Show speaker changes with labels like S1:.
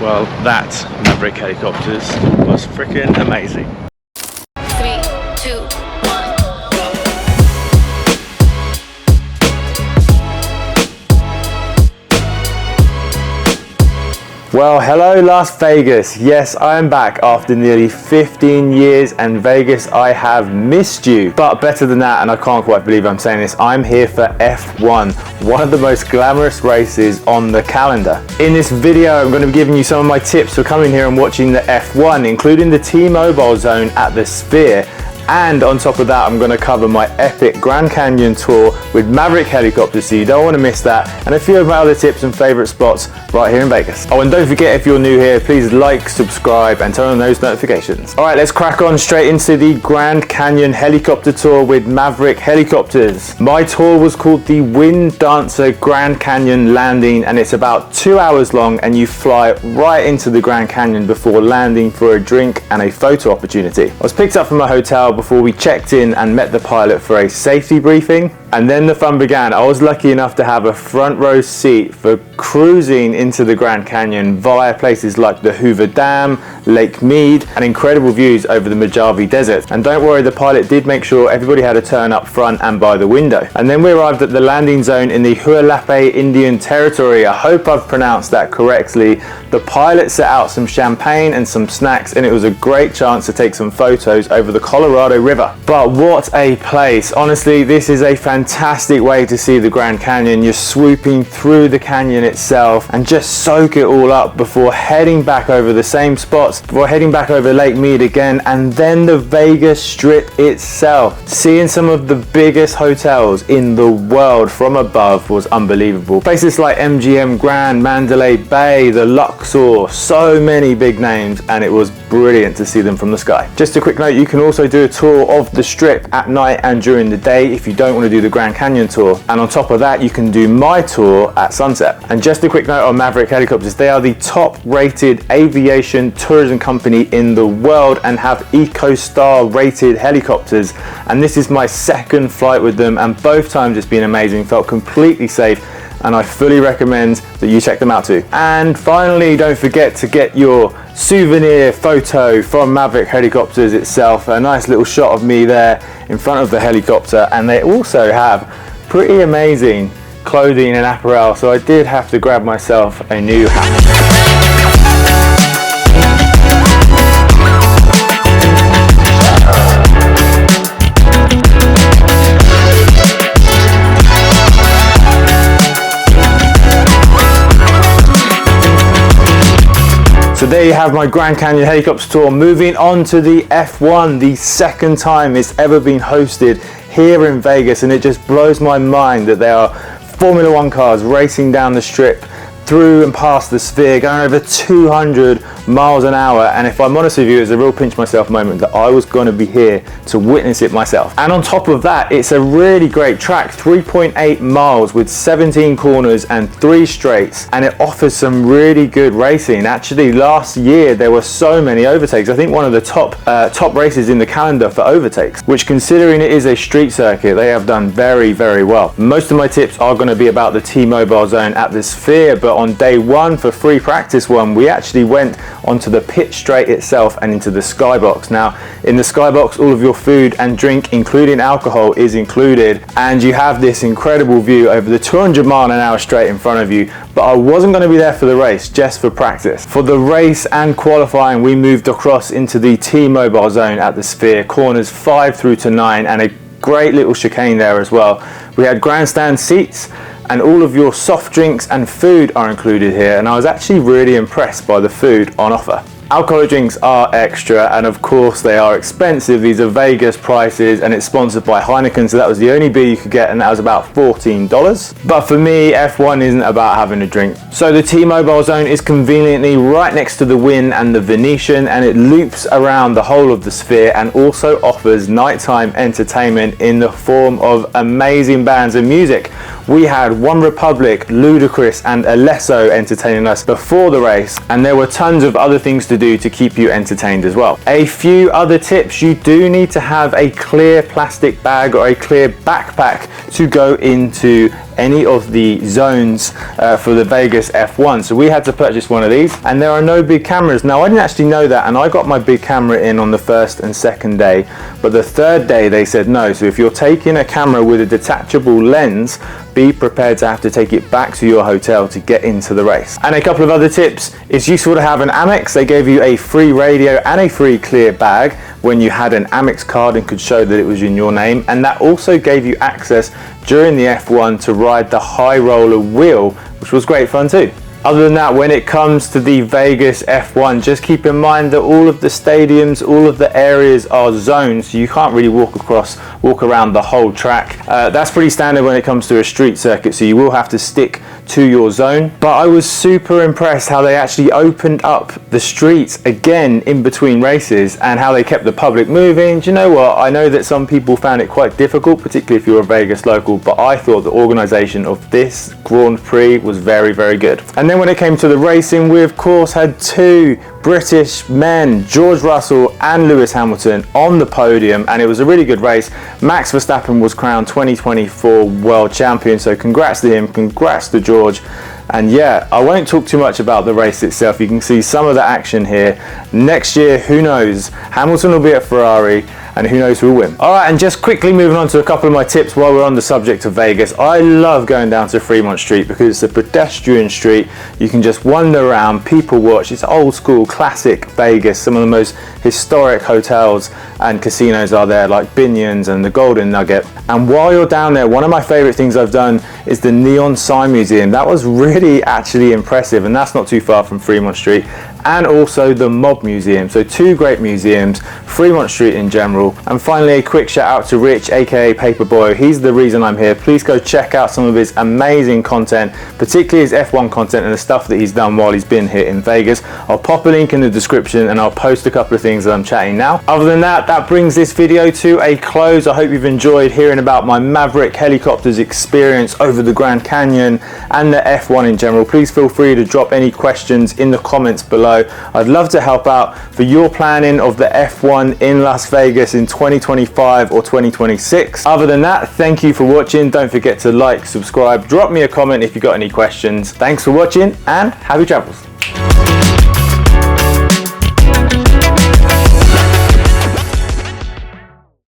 S1: Well, that Maverick Helicopters was freaking amazing.
S2: 3, 2, 1, go.
S1: Well, hello Las Vegas. Yes, I am back after nearly 15 years, and Vegas, I have missed you. But better than that, and I can't quite believe I'm saying this, I'm here for F1, one of the most glamorous races on the calendar. In this video, I'm going to be giving you some of my tips for coming here and watching the F1, including the T-Mobile zone at the Sphere. And on top of that, I'm going to cover my epic Grand Canyon tour with Maverick Helicopters, so you don't want to miss that, and a few of my other tips and favourite spots right here in Vegas. Oh, and don't forget, if you're new here, please like, subscribe and turn on those notifications. Alright, let's crack on straight into the Grand Canyon helicopter tour with Maverick Helicopters. My tour was called the Wind Dancer Grand Canyon Landing, and it's about 2 hours long, and you fly right into the Grand Canyon before landing for a drink and a photo opportunity. I was picked up from my hotel before we checked in and met the pilot for a safety briefing, and then the fun began. I was lucky enough to have a front row seat for cruising into the Grand Canyon via places like the Hoover Dam, Lake Mead, and incredible views over the Mojave Desert. And don't worry, the pilot did make sure everybody had a turn up front and by the window. And then we arrived at the landing zone in the Hualapai Indian Territory. I hope I've pronounced that correctly. The pilot set out some champagne and some snacks, and it was a great chance to take some photos over the Colorado River. But what a place. Honestly, this is a fantastic way to see the Grand Canyon. You're swooping through the canyon itself and just soak it all up before heading back over the same spots, before heading back over Lake Mead again, and then the Vegas Strip itself. Seeing some of the biggest hotels in the world from above was unbelievable. Places like MGM Grand, Mandalay Bay, the Luxor, so many big names, and it was brilliant to see them from the sky. Just a quick note, you can also do a tour of the Strip at night and during the day if you don't want to do the Grand Canyon tour, and on top of that you can do my tour at sunset. And just a quick note on Maverick Helicopters, they are the top rated aviation tourism company in the world and have EcoStar rated helicopters, and this is my second flight with them, and both times it's been amazing, felt completely safe, and I fully recommend that you check them out too. And finally, don't forget to get your souvenir photo from Maverick Helicopters itself, a nice little shot of me there in front of the helicopter, and they also have pretty amazing clothing and apparel, so I did have to grab myself a new hat. So there you have my Grand Canyon helicopter tour. Moving on to the F1, the second time it's ever been hosted here in Vegas, and it just blows my mind that there are Formula One cars racing down the strip through and past the Sphere, going over 200 miles an hour, and if I'm honest with you, it was a real pinch myself moment that I was going to be here to witness it myself. And on top of that, it's a really great track, 3.8 miles with 17 corners and 3 straights, and it offers some really good racing. Actually, last year there were so many overtakes. I think one of the top races in the calendar for overtakes, which, considering it is a street circuit, they have done very, very well. Most of my tips are going to be about the T-Mobile zone at the Sphere, but on day one for free practice one, we actually went onto the pit straight itself and into the skybox. Now, in the skybox, all of your food and drink, including alcohol, is included, and you have this incredible view over the 200-mile-an-hour straight in front of you. But I wasn't going to be there for the race, just for practice. For the race and qualifying, we moved across into the T-Mobile zone at the Sphere, corners 5 through to 9, and a great little chicane there as well. We had grandstand seats, and all of your soft drinks and food are included here, and I was actually really impressed by the food on offer. Alcoholic drinks are extra, and of course they are expensive. These are Vegas prices, and it's sponsored by Heineken, so that was the only beer you could get, and that was about $14. But for me, F1 isn't about having a drink. So the T-Mobile zone is conveniently right next to the Wynn and the Venetian, and it loops around the whole of the Sphere and also offers nighttime entertainment in the form of amazing bands and music. We had One Republic, Ludacris and Alesso entertaining us before the race, and there were tons of other things to do to keep you entertained as well. A few other tips: you do need to have a clear plastic bag or a clear backpack to go into any of the zones for the Vegas F1. So we had to purchase one of these, and there are no big cameras. Now I didn't actually know that, and I got my big camera in on the first and second day, but the third day they said no. So if you're taking a camera with a detachable lens, be prepared to have to take it back to your hotel to get into the race. And a couple of other tips: it's useful to have an Amex. They gave you a free radio and a free clear bag when you had an Amex card and could show that it was in your name, and that also gave you access during the F1 to ride the high roller wheel, which was great fun too. Other than that, when it comes to the Vegas F1, just keep in mind that all of the stadiums, all of the areas are zones, so you can't really walk around the whole track. That's pretty standard when it comes to a street circuit, so you will have to stick to your zone. But I was super impressed how they actually opened up the streets again in between races and how they kept the public moving. Do you know what? I know that some people found it quite difficult, particularly if you're a Vegas local, but I thought the organization of this Grand Prix was very, very good. And then when it came to the racing, we of course had two British men, George Russell and Lewis Hamilton, on the podium, and it was a really good race. Max Verstappen was crowned 2024 world champion, so congrats to him, congrats to George. And yeah, I won't talk too much about the race itself. You can see some of the action here. Next year, who knows? Hamilton will be at Ferrari, and who knows who will win. All right, and just quickly moving on to a couple of my tips while we're on the subject of Vegas. I love going down to Freemont Street because it's a pedestrian street. You can just wander around, people watch. It's old school, classic Vegas. Some of the most historic hotels and casinos are there, like Binion's and the Golden Nugget. And while you're down there, one of my favorite things I've done is the Neon Sign Museum. That was really actually impressive, and that's not too far from Fremont Street. And also the Mob Museum. So two great museums, Fremont Street in general. And finally, a quick shout out to Rich, aka Paperboy. He's the reason I'm here. Please go check out some of his amazing content, particularly his F1 content and the stuff that he's done while he's been here in Vegas. I'll pop a link in the description, and I'll post a couple of things that I'm chatting now. Other than that, that brings this video to a close. I hope you've enjoyed hearing about my Maverick Helicopters experience over the Grand Canyon and the F1 in general. Please feel free to drop any questions in the comments below. I'd love to help out for your planning of the F1 in Las Vegas in 2025 or 2026. Other than that, thank you for watching. Don't forget to like, subscribe, drop me a comment if you've got any questions. Thanks for watching, and happy travels.